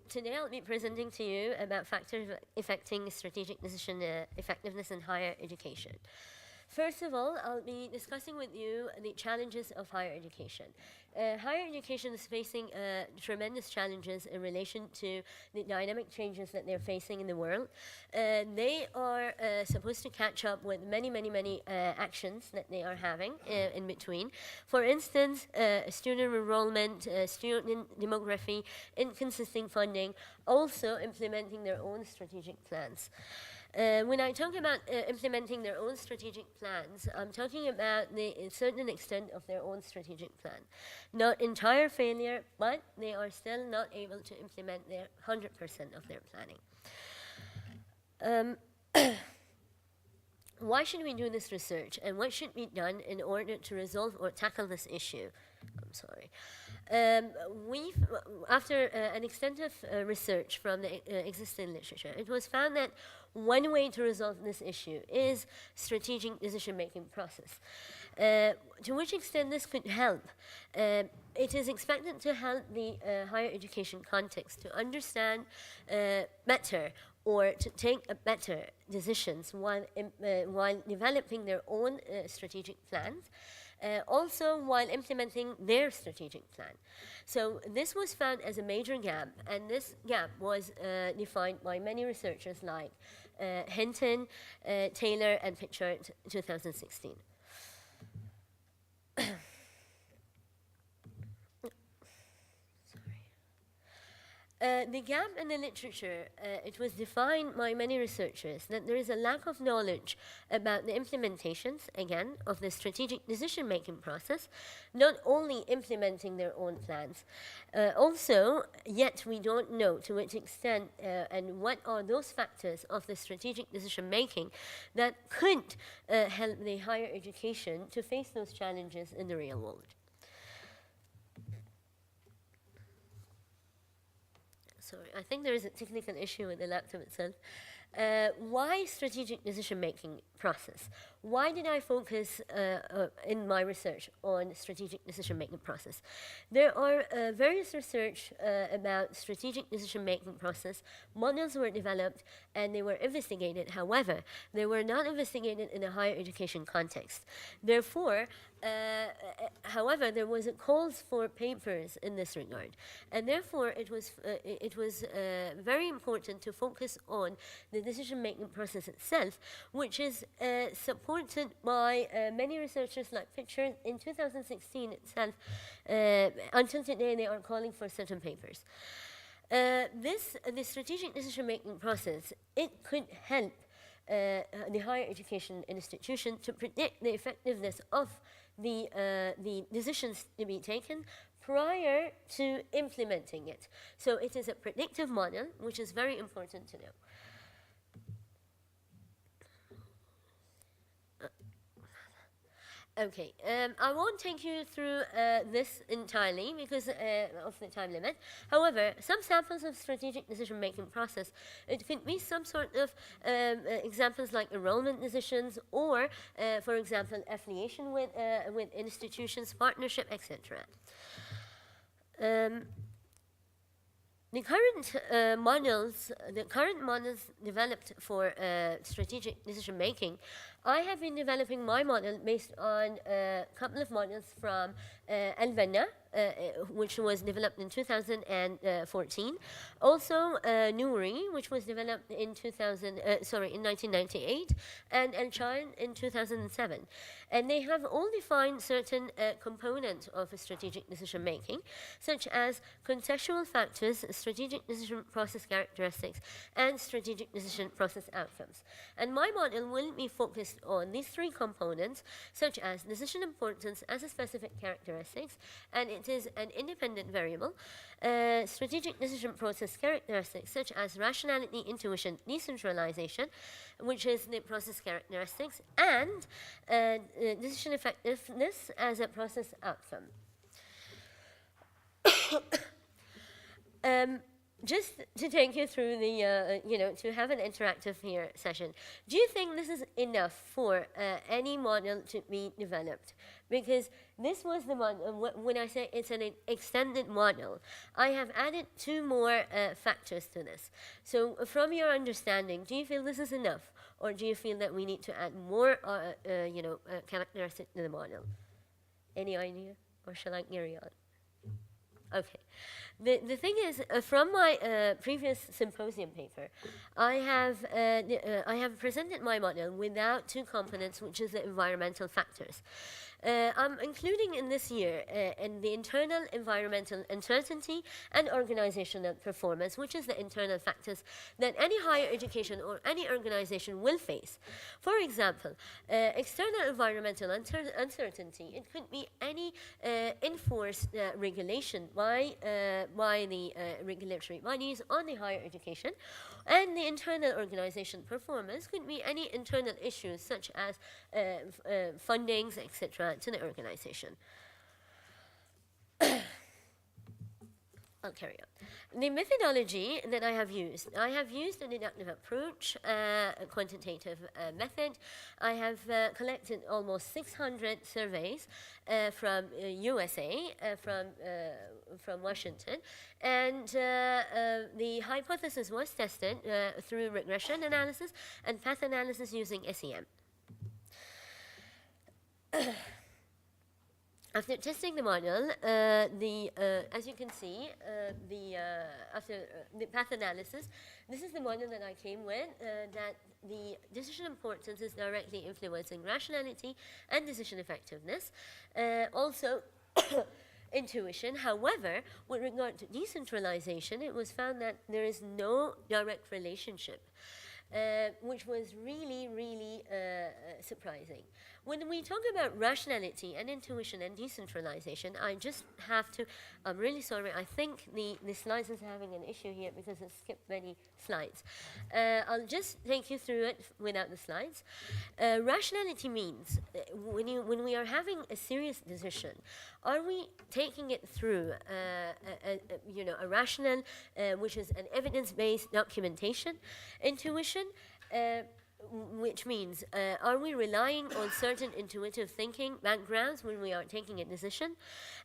today I'll be presenting to you about factors affecting strategic decision effectiveness in higher education. First of all, I'll be discussing with you the challenges of higher education. Higher education is facing tremendous challenges in relation to the dynamic changes that they're facing in the world. They are supposed to catch up with many actions that they are having in between. For instance, student enrollment, student demography, inconsistent funding, also implementing their own strategic plans. When I talk about implementing their own strategic plans, I'm talking about a certain extent of their own strategic plan. Not entire failure, but they are still not able to implement their 100% of their planning. Why should we do this research, and what should be done in order to resolve or tackle this issue? I'm sorry. After an extensive research from the existing literature, it was found that one way to resolve this issue is strategic decision-making process. To which extent this could help? It is expected to help the higher education context to understand better or to take better decisions while developing their own strategic plans. Also while implementing their strategic plan. So this was found as a major gap, and this gap was defined by many researchers like Hinton, Taylor, and Pitchard 2016. The gap in the literature, it was defined by many researchers that there is a lack of knowledge about the implementations, again, of the strategic decision-making process, not only implementing their own plans. Also, yet we don't know to which extent and what are those factors of the strategic decision-making that could help the higher education to face those challenges in the real world. Sorry, I think there is a technical issue with the laptop itself. Why strategic decision-making process? Why did I focus in my research on strategic decision-making process? There are various research about strategic decision-making process. Models were developed and they were investigated. However, they were not investigated in a higher education context. Therefore, however, there was a calls for papers in this regard, and therefore it was very important to focus on the decision-making process itself, which is supported by many researchers like Pitchard in 2016 itself. Until today, they are calling for certain papers. The strategic decision-making process, it could help the higher education institution to predict the effectiveness of the decisions to be taken prior to implementing it. So it is a predictive model, which is very important to know. Okay, I won't take you through this entirely because of the time limit. However, some samples of strategic decision-making process, it could be some sort of examples like enrollment decisions or, for example, affiliation with institutions, partnership, etc. The current models developed for strategic decision-making, I have been developing my model based on a couple of models from Aldhaen, which was developed in 2014. Also, Nouri, which was developed in 1998, and Aldhaen in 2007. And they have all defined certain components of strategic decision-making, such as contextual factors, strategic decision process characteristics, and strategic decision process outcomes. And my model will be focused on these three components, such as decision importance as a specific characteristics, and it is an independent variable, strategic decision process characteristics, such as rationality, intuition, decentralization, which is the process characteristics, and decision effectiveness as a process outcome. just to take you through the, to have an interactive here session, do you think this is enough for any model to be developed? Because this was the model, when I say it's an extended model, I have added two more factors to this. So from your understanding, do you feel this is enough? Or do you feel that we need to add more, characteristics to the model? Any idea? Or shall I carry on? Okay. The thing is, from my previous symposium paper, I have presented my model without two components, which is the environmental factors. I'm including in this year in the internal environmental uncertainty and organizational performance, which is the internal factors that any higher education or any organization will face. For example, external environmental uncertainty, it could be any enforced regulation by the regulatory bodies on the higher education, and the internal organization performance could be any internal issues such as fundings, etc., to the organization. I'll carry on. The methodology that I have used a deductive approach, a quantitative method. I have collected almost 600 surveys from USA, from Washington, and the hypothesis was tested through regression analysis and path analysis using SEM. After testing the model, as you can see, after the path analysis, this is the model that I came with, that the decision importance is directly influencing rationality and decision effectiveness. Also, intuition. However, with regard to decentralization, it was found that there is no direct relationship, which was really, really surprising. When we talk about rationality and intuition and decentralization, I just have to, I'm really sorry, I think the slides is having an issue here because it skipped many slides. I'll just take you through it without the slides. Rationality means when we are having a serious decision, are we taking it through a rational, which is an evidence-based documentation? Intuition, which means, are we relying on certain intuitive thinking backgrounds when we are taking a decision?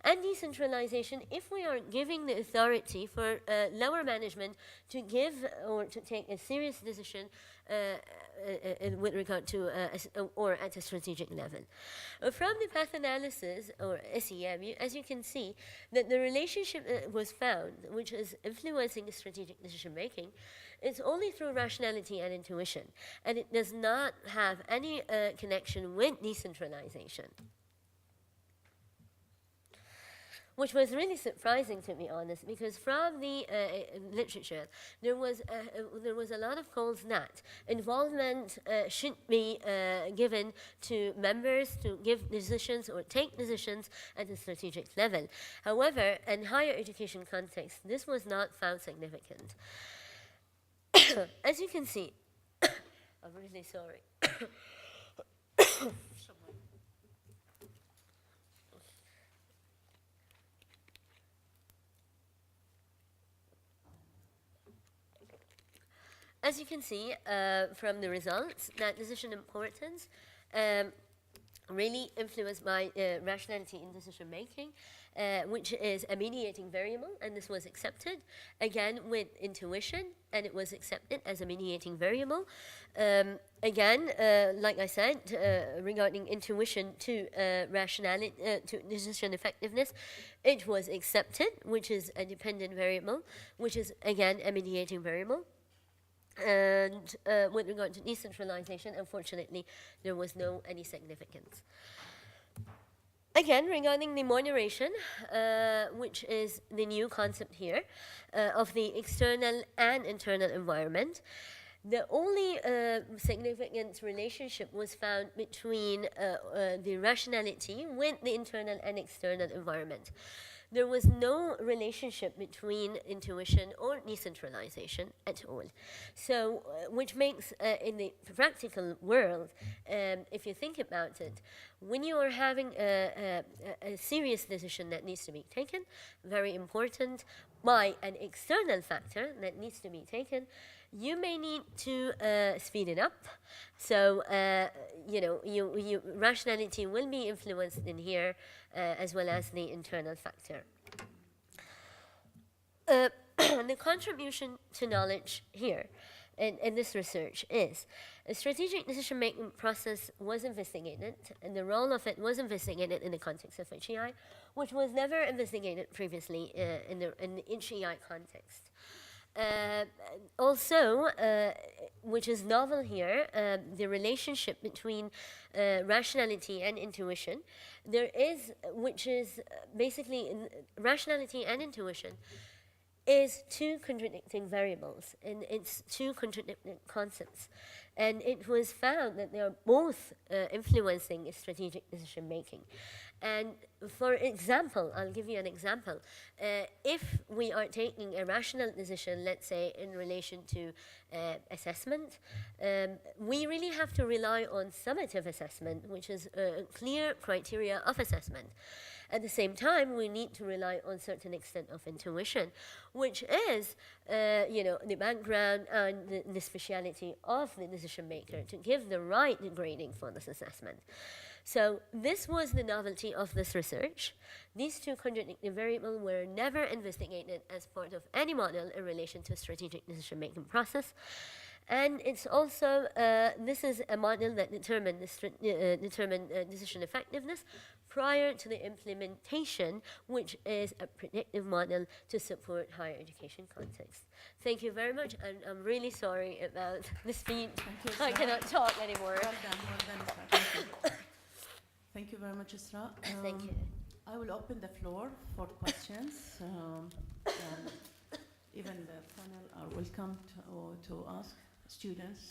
And decentralization, if we are giving the authority for lower management to give or to take a serious decision with regard to, or at a strategic level. From the path analysis, or SEM, as you can see, that the relationship was found, which is influencing strategic decision making, it's only through rationality and intuition, and it does not have any connection with decentralization. Which was really surprising, to be honest, because from the literature, there was a lot of calls that involvement should be given to members to give decisions or take decisions at a strategic level. However, in higher education context, this was not found significant. As you can see, I'm really sorry. As you can see from the results, that decision importance really influenced by rationality in decision making, which is a mediating variable, and this was accepted again with intuition, and it was accepted as a mediating variable. Again, like I said, regarding intuition to rationality, to decision effectiveness, it was accepted, which is a dependent variable, which is again a mediating variable. And with regard to decentralization, unfortunately, there was no any significance. Again, regarding the moderation, which is the new concept here, of the external and internal environment, the only significant relationship was found between the rationality with the internal and external environment. There was no relationship between intuition or decentralization at all. So, which makes, in the practical world, if you think about it, When you are having a serious decision that needs to be taken, very important, by an external factor that needs to be taken, you may need to speed it up. So, rationality will be influenced in here as well as the internal factor. The contribution to knowledge here in this research is a strategic decision-making process was investigated, and the role of it was investigated in the context of HEI, which was never investigated previously in the HEI context. Also, which is novel here, the relationship between rationality and intuition. There is, which is basically rationality and intuition is two contradicting variables, and it's two contradicting concepts. And it was found that they are both influencing strategic decision making. And for example, I'll give you an example. If we are taking a rational decision, let's say in relation to assessment, we really have to rely on summative assessment, which is a clear criteria of assessment. At the same time, we need to rely on certain extent of intuition, which is, the background and the speciality of the decision maker to give the right grading for this assessment. So this was the novelty of this research. These two contradicting variables were never investigated as part of any model in relation to strategic decision-making process. And it's also, this is a model that determined decision effectiveness prior to the implementation, which is a predictive model to support higher education context. Thank you very much, and I'm really sorry about the speed. I cannot talk anymore. Well done, Esra. Thank you. Thank you very much, Esra. Thank you. I will open the floor for questions. Even the panel are welcome to ask students.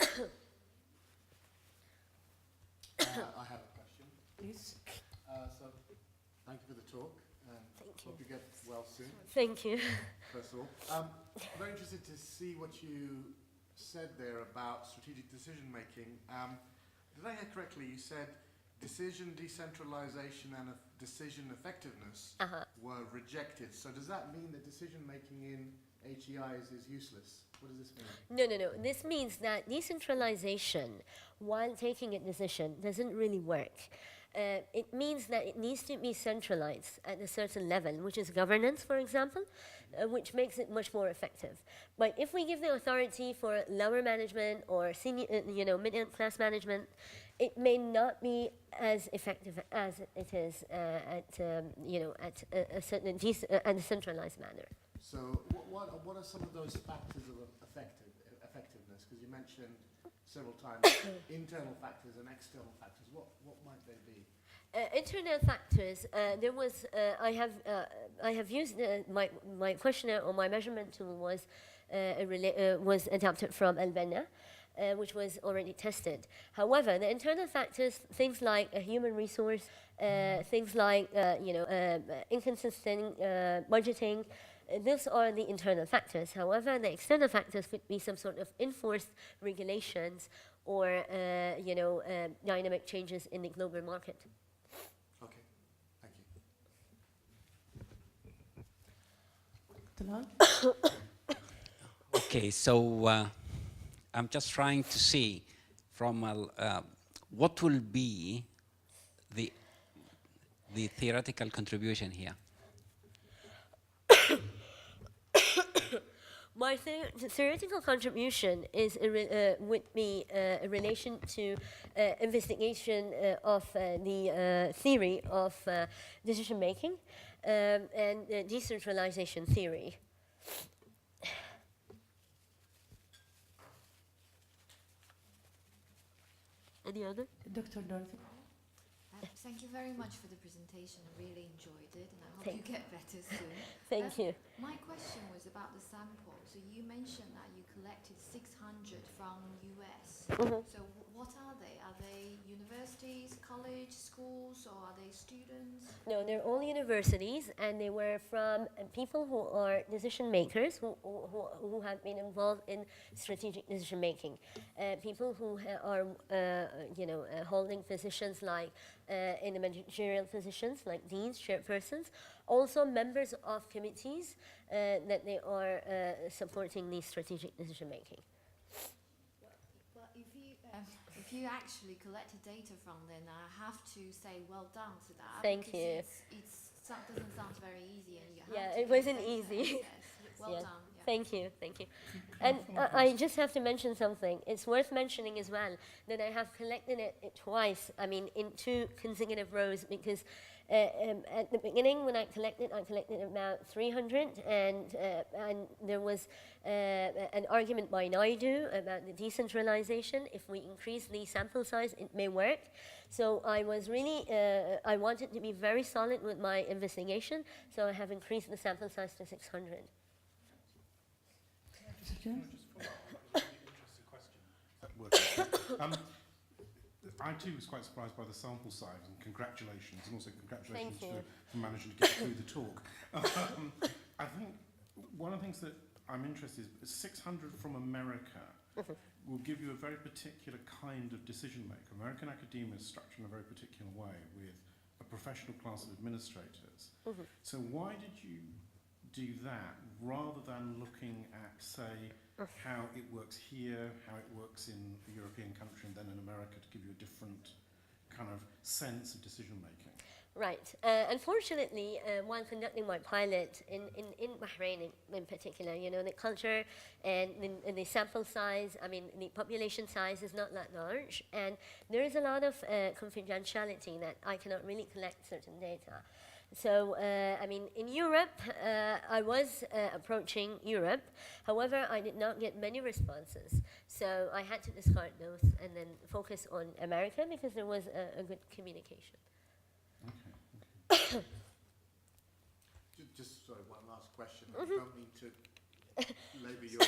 I have a question. Please. So, thank you for the talk. Thank you. Hope you get well soon, Thank you. first of all. Very interested to see what you said there about strategic decision making. Did I hear correctly? You said decision decentralization and decision effectiveness were rejected. So does that mean that decision making in HEIs is useless? What does this mean? No. This means that decentralization, while taking a decision, doesn't really work. It means that it needs to be centralized at a certain level, which is governance, for example, which makes it much more effective. But if we give the authority for lower management or senior, middle class management, it may not be as effective as it is at a certain and centralized manner. So what are some of those factors of effectiveness? Because you mentioned several times internal factors and external factors. What might they be? Internal factors. There was. I have used my questionnaire or my measurement tool was adapted from Albania, which was already tested. However, the internal factors, things like a human resource, things like inconsistent budgeting. Those are the internal factors. However, the external factors could be some sort of enforced regulations or dynamic changes in the global market. Okay, thank you. Talal? Okay, so I'm just trying to see from what will be the theoretical contribution here. My theoretical contribution is would be in relation to investigation of the theory of decision making and decentralization theory. Any other? Dr. Dorothy. Thank you very much for the presentation. I really enjoyed it, and I hope Thank you get better soon. Thank you. My question was about the sample. So you mentioned that you collected 600 from US. So what are they? Are they universities, college, schools, or are they students? No, they're all universities, and they were from people who are decision makers, who have been involved in strategic decision making. People who are, holding positions like in the managerial positions like deans, chairpersons, also members of committees that they are supporting the strategic decision making. Well, if you actually collected data from them, I have to say well done to that. Thank because you. Doesn't sound very easy, and you have Yeah, to it do wasn't the easy. process. Well Yeah. done. Yeah. Thank you, thank you. Can And follow up on I this? just have to mention something. It's worth mentioning as well that I have collected it twice, I mean, in 2 consecutive rows, because at the beginning when I collected about 300, and there was an argument by Naidu about the decentralization. If we increase the sample size, it may work. So I was really, I wanted to be very solid with my investigation, so I have increased the sample size to 600. Mr. James? Interesting question. I too was quite surprised by the sample size, and congratulations, and also congratulations Thank you. for managing to get through the talk. I think one of the things that I'm interested in is 600 from America will give you a very particular kind of decision maker. American academia is structured in a very particular way with a professional class of administrators. So why did you do that rather than looking at, say, how it works here, how it works in a European country and then in America to give you a different kind of sense of decision making? Right. Unfortunately, while conducting my pilot in Bahrain in particular, you know, the culture and the sample size, I mean, the population size is not that large, and there is a lot of confidentiality that I cannot really collect certain data. So, I mean, in Europe, I was approaching Europe. However, I did not get many responses. So I had to discard those and then focus on America because there was a good communication. Okay. Just sorry, one last question. I don't mean to labour your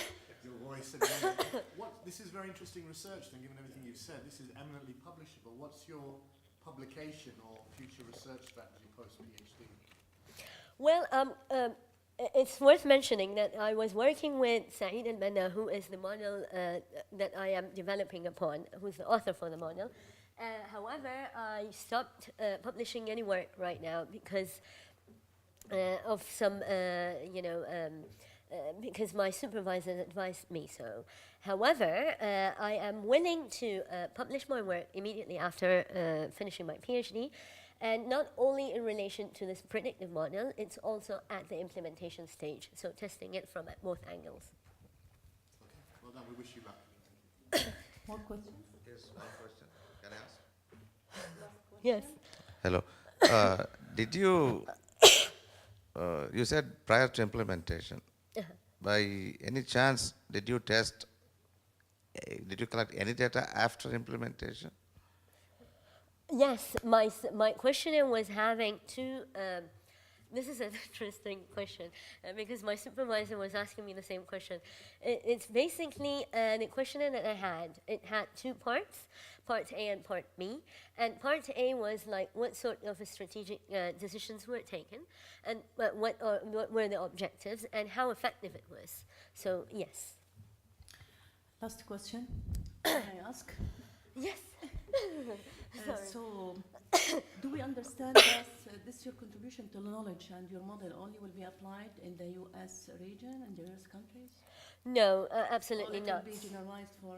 voice anymore. This is very interesting research, then, given everything you've said. This is eminently publishable. What's your publication or future research strategy post-PhD? Well, it's worth mentioning that I was working with Saeed al-Banna, who is the model that I am developing upon, who's the author for the model. However, I stopped publishing any work right now because of some, because my supervisor advised me so. However, I am willing to publish my work immediately after finishing my PhD, and not only in relation to this predictive model, it's also at the implementation stage, so testing it from both angles. Okay, well done. We wish you luck. More questions? Yes, one question. Can I ask? Yes. Hello. Did you, you said prior to implementation, by any chance, did you test, did you collect any data after implementation? Yes, my questionnaire was having 2. This is an interesting question because my supervisor was asking me the same question. It's basically the questionnaire that I had. It had 2 parts, part A and part B. And part A was like what sort of strategic decisions were taken, and what were the objectives, and how effective it was. So yes. Last question. Can I ask? Yes. So, do we understand that this your contribution to knowledge and your model only will be applied in the US region and the US countries? No, absolutely Or it not. will be generalized for...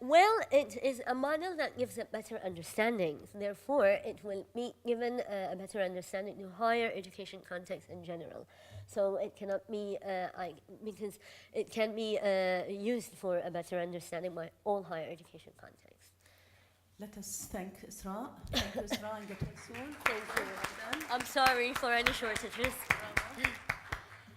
Well, it is a model that gives a better understanding. Therefore, it will be given a better understanding to higher education context in general. So it cannot be, because it can be used for a better understanding by all higher education contexts. Let us thank Esra. Thank you, Esra, and get well soon. Thank you. I'm sorry for any shortages.